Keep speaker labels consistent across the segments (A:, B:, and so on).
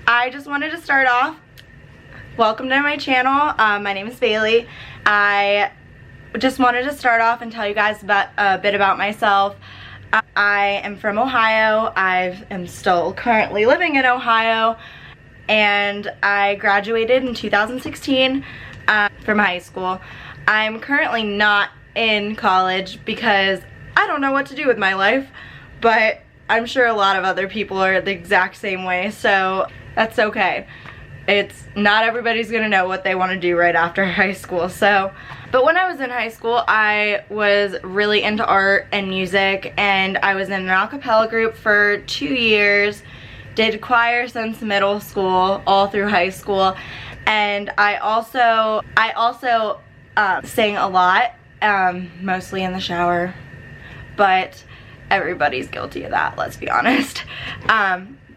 A: I just wanted to start off. Welcome to my channel. My name is Bailey. I just wanted to start off and tell you guys about a bit about myself. I am from Ohio. I am still currently living in Ohio, and I graduated in 2016 from high school. I'm currently not in college because I don't know what to do with my life, but I'm sure a lot of other people are the exact same way, so that's okay. It's not everybody's gonna know what they want to do right after high school. But when I was in high school, I was really into art and music, and I was in an a cappella group for 2 years, did choir since middle school, all through high school, and I also sang a lot, mostly in the shower, but everybody's guilty of that, let's be honest.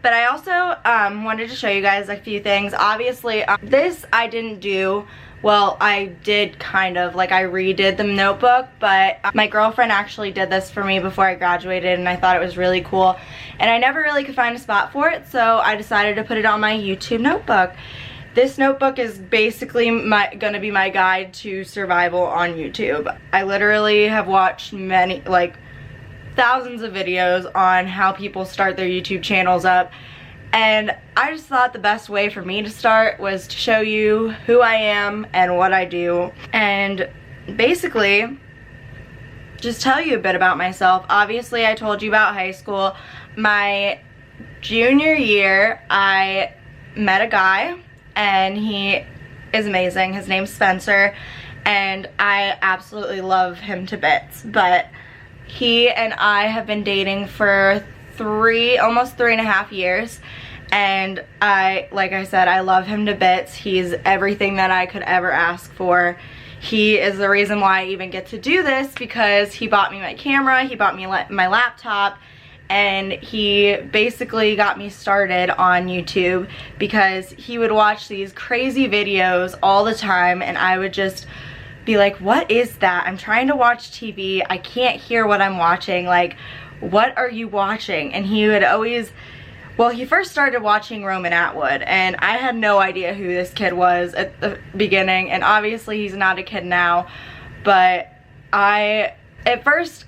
A: But I also wanted to show you guys a few things. Obviously, this I didn't do. Well, I did kind of, like I redid the notebook, but my girlfriend actually did this for me before I graduated, and I thought it was really cool. And I never really could find a spot for it, so I decided to put it on my YouTube notebook. This notebook is basically gonna be my guide to survival on YouTube. I literally have watched many, like, thousands of videos on how people start their YouTube channels up, and I just thought the best way for me to start was to show you who I am and what I do, and basically just tell you a bit about myself. Obviously, I told you about high school. My junior year, I met a guy, and he is amazing. His name's Spencer, and I absolutely love him to bits, but he and I have been dating for almost 3.5 years, and like I said, I love him to bits. He's everything that I could ever ask for. He is the reason why I even get to do this, because he bought me my camera, he bought me my laptop, and he basically got me started on YouTube because he would watch these crazy videos all the time, and I would just be like, what is that? I'm trying to watch TV. I can't hear what I'm watching. Like, what are you watching? And he would always, well, he first started watching Roman Atwood, and I had no idea who this kid was at the beginning, and obviously he's not a kid now, but at first,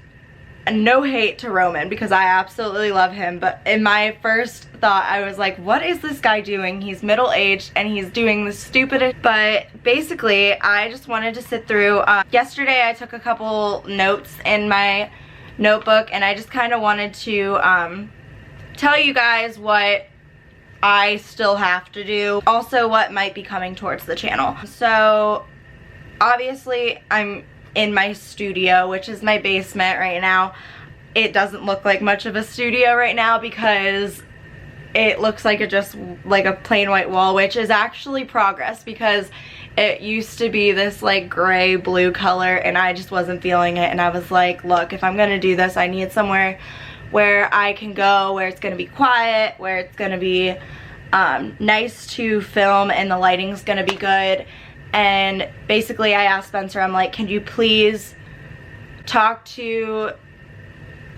A: no hate to Roman because I absolutely love him, but in my first thought I was like, what is this guy doing? He's middle-aged and he's doing the stupidest. But basically, I just wanted to sit through. Yesterday I took a couple notes in my notebook, and I just kind of wanted to tell you guys what I still have to do, also what might be coming towards the channel. So obviously I'm in my studio, which is my basement right now. It doesn't look like much of a studio right now because it looks like just like a plain white wall, which is actually progress because it used to be this like gray blue color, and I just wasn't feeling it, and I was like, look, if I'm gonna do this, I need somewhere where I can go, where it's gonna be quiet, where it's gonna be nice to film, and the lighting's gonna be good. And basically I asked Spencer, I'm like, can you please talk to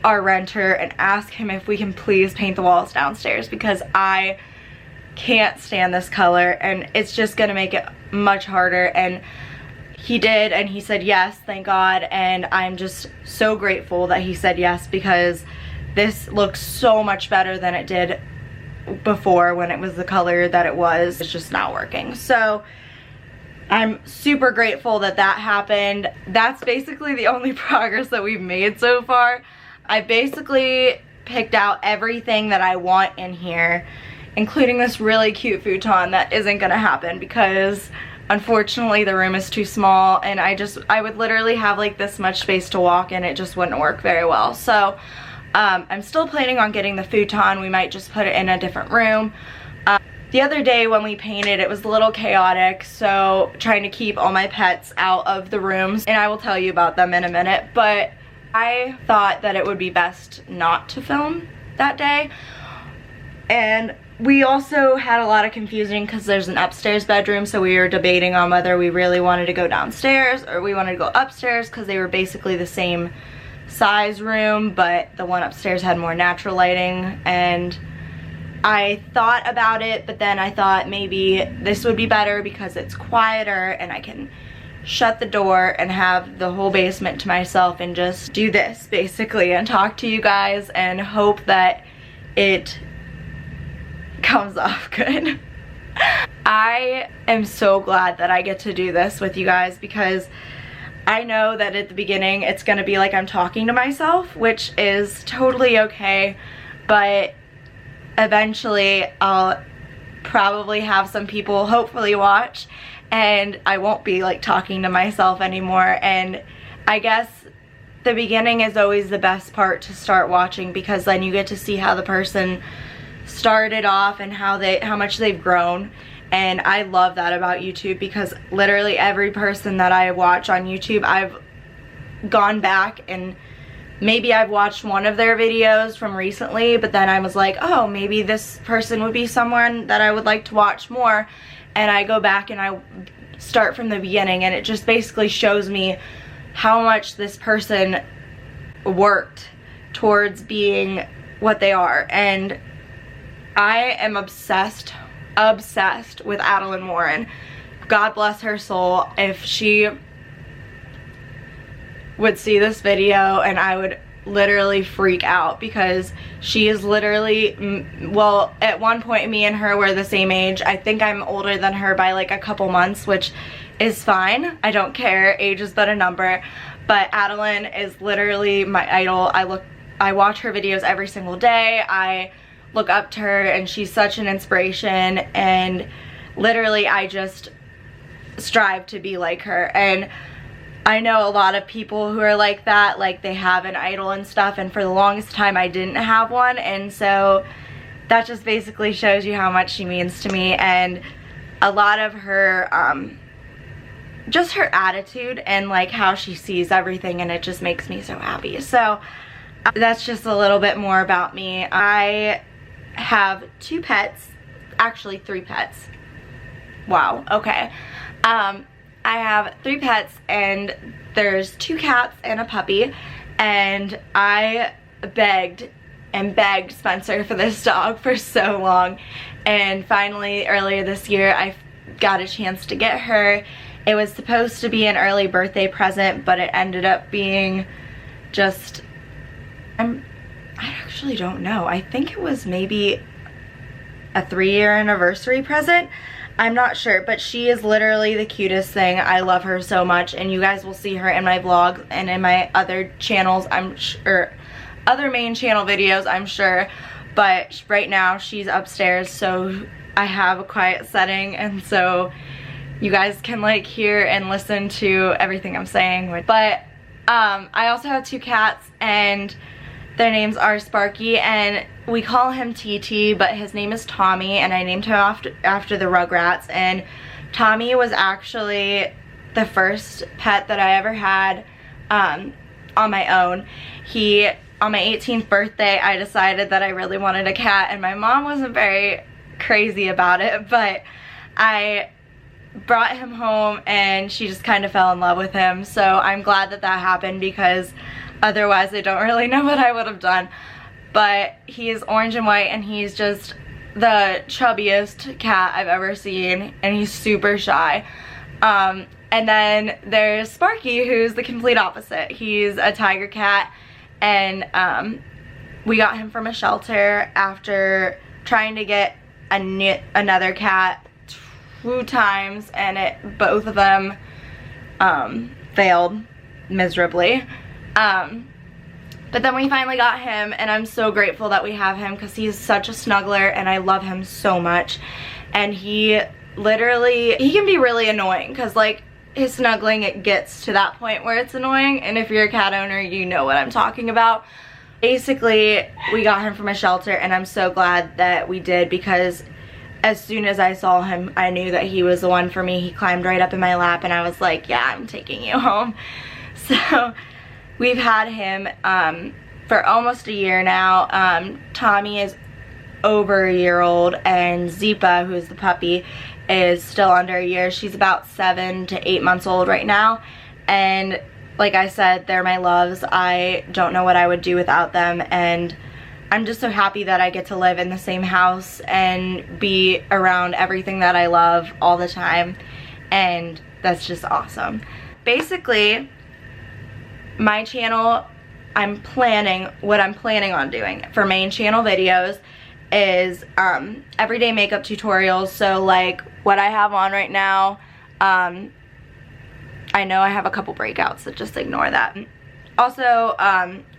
A: our renter and ask him if we can please paint the walls downstairs, because I can't stand this color and it's just gonna make it much harder. And he did, and he said yes, thank God, and I'm just so grateful that he said yes, because this looks so much better than it did before when it was the color that it was. It's just not working. So I'm super grateful that that happened. That's basically the only progress that we've made so far. I basically picked out everything that I want in here, including this really cute futon that isn't gonna happen because unfortunately the room is too small, and I would literally have like this much space to walk in. It just wouldn't work very well. So I'm still planning on getting the futon. We might just put it in a different room. The other day when we painted, it was a little chaotic, so trying to keep all my pets out of the rooms, and I will tell you about them in a minute, but I thought that it would be best not to film that day. And we also had a lot of confusion because there's an upstairs bedroom, so we were debating on whether we really wanted to go downstairs or we wanted to go upstairs, because they were basically the same size room, but the one upstairs had more natural lighting, and I thought about it, but then I thought maybe this would be better because it's quieter and I can shut the door and have the whole basement to myself and just do this basically and talk to you guys and hope that it comes off good. I am so glad that I get to do this with you guys because I know that at the beginning it's gonna be like I'm talking to myself, which is totally okay, but eventually I'll probably have some people hopefully watch and I won't be like talking to myself anymore. And I guess the beginning is always the best part to start watching because then you get to see how the person started off and how much they've grown. And I love that about YouTube because literally every person that I watch on YouTube, I've gone back and maybe I've watched one of their videos from recently, but then I was like, oh, maybe this person would be someone that I would like to watch more. And I go back and I start from the beginning, and it just basically shows me how much this person worked towards being what they are. And I am obsessed with Adeline Warren. God bless her soul. If she would see this video, and I would literally freak out because she is literally, well, at one point me and her were the same age. I think I'm older than her by like a couple months, which is fine. I don't care. Age is but a number. But Adeline is literally my idol. I watch her videos every single day. I look up to her and she's such an inspiration, and literally I just strive to be like her. And I know a lot of people who are like that, like they have an idol and stuff, and for the longest time I didn't have one, and so that just basically shows you how much she means to me. And a lot of her just her attitude and like how she sees everything, and it just makes me so happy. So that's just a little bit more about me. I have 2 pets, actually 3 pets. Wow, okay. I have 3 pets, and there's 2 cats and a puppy, and I begged and begged Spencer for this dog for so long, and finally earlier this year I got a chance to get her. It was supposed to be an early birthday present, but it ended up being just, I actually don't know. I think it was maybe a 3-year anniversary present. I'm not sure, but she is literally the cutest thing. I love her so much, and you guys will see her in my vlogs and in my other channels, I'm sure, other main channel videos, I'm sure. But right now she's upstairs, so I have a quiet setting, and so you guys can like hear and listen to everything I'm saying. But I also have 2 cats, and their names are Sparky, and we call him TT, but his name is Tommy, and I named him after the Rugrats. And Tommy was actually the first pet that I ever had on my own. On my 18th birthday, I decided that I really wanted a cat, and my mom wasn't very crazy about it, but I brought him home and she just kind of fell in love with him. So I'm glad that that happened, because otherwise I don't really know what I would have done. But he is orange and white, and he's just the chubbiest cat I've ever seen, and he's super shy. And then there's Sparky, who's the complete opposite. He's a tiger cat, and we got him from a shelter after trying to get another cat 2 times, and both of them failed miserably. But then we finally got him, and I'm so grateful that we have him, because he's such a snuggler and I love him so much. And he can be really annoying, because like his snuggling, it gets to that point where it's annoying, and if you're a cat owner you know what I'm talking about. Basically we got him from a shelter, and I'm so glad that we did, because as soon as I saw him I knew that he was the one for me. He climbed right up in my lap, and I was like, yeah, I'm taking you home. So we've had him for almost a year now. Tommy is over a year old, and Zipa, who is the puppy, is still under a year. She's about 7 to 8 months old right now, and like I said, they're my loves. I don't know what I would do without them, and I'm just so happy that I get to live in the same house and be around everything that I love all the time, and that's just awesome. Basically, my channel, what I'm planning on doing for main channel videos is everyday makeup tutorials. So like what I have on right now, I know I have a couple breakouts, so just ignore that. Also,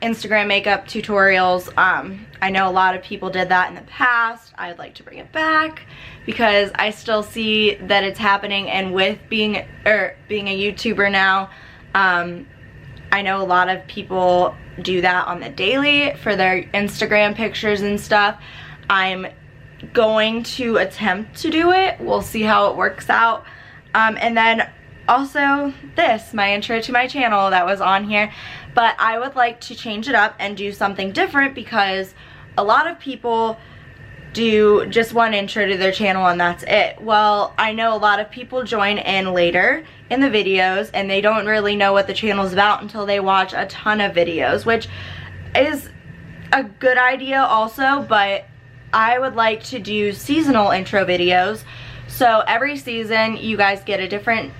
A: Instagram makeup tutorials. I know a lot of people did that in the past. I'd like to bring it back because I still see that it's happening, and with being a YouTuber now, I know a lot of people do that on the daily for their Instagram pictures and stuff. I'm going to attempt to do it. We'll see how it works out. And then also this, my intro to my channel that was on here. But I would like to change it up and do something different because a lot of people do just one intro to their channel and that's it. Well, I know a lot of people join in later in the videos and they don't really know what the channel is about until they watch a ton of videos, which is a good idea also, but I would like to do seasonal intro videos. So every season you guys get a different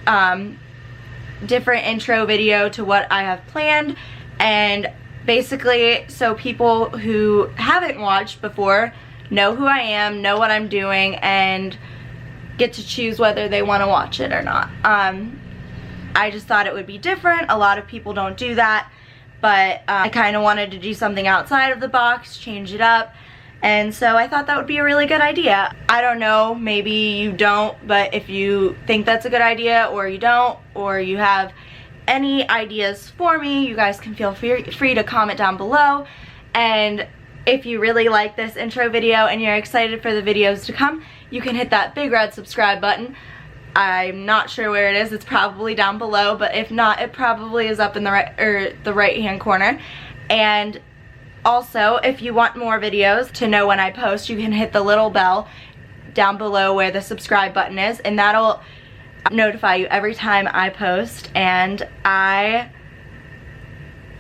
A: intro video to what I have planned, and basically so people who haven't watched before know who I am, know what I'm doing, and get to choose whether they want to watch it or not. I just thought it would be different. A lot of people don't do that, but I kind of wanted to do something outside of the box, change it up. And so I thought that would be a really good idea. I don't know, maybe you don't, but if you think that's a good idea, or you don't, or you have any ideas for me, you guys can feel free to comment down below. And if you really like this intro video and you're excited for the videos to come, you can hit that big red subscribe button. I'm not sure where it is. It's probably down below, but if not, it probably is up in the right hand corner. And also, if you want more videos to know when I post, you can hit the little bell down below where the subscribe button is, and that'll notify you every time I post. And I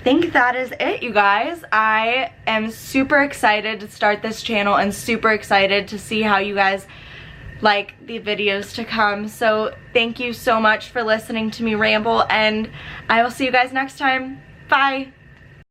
A: think that is it, you guys. I am super excited to start this channel and super excited to see how you guys like the videos to come. So thank you so much for listening to me ramble, and I will see you guys next time. Bye.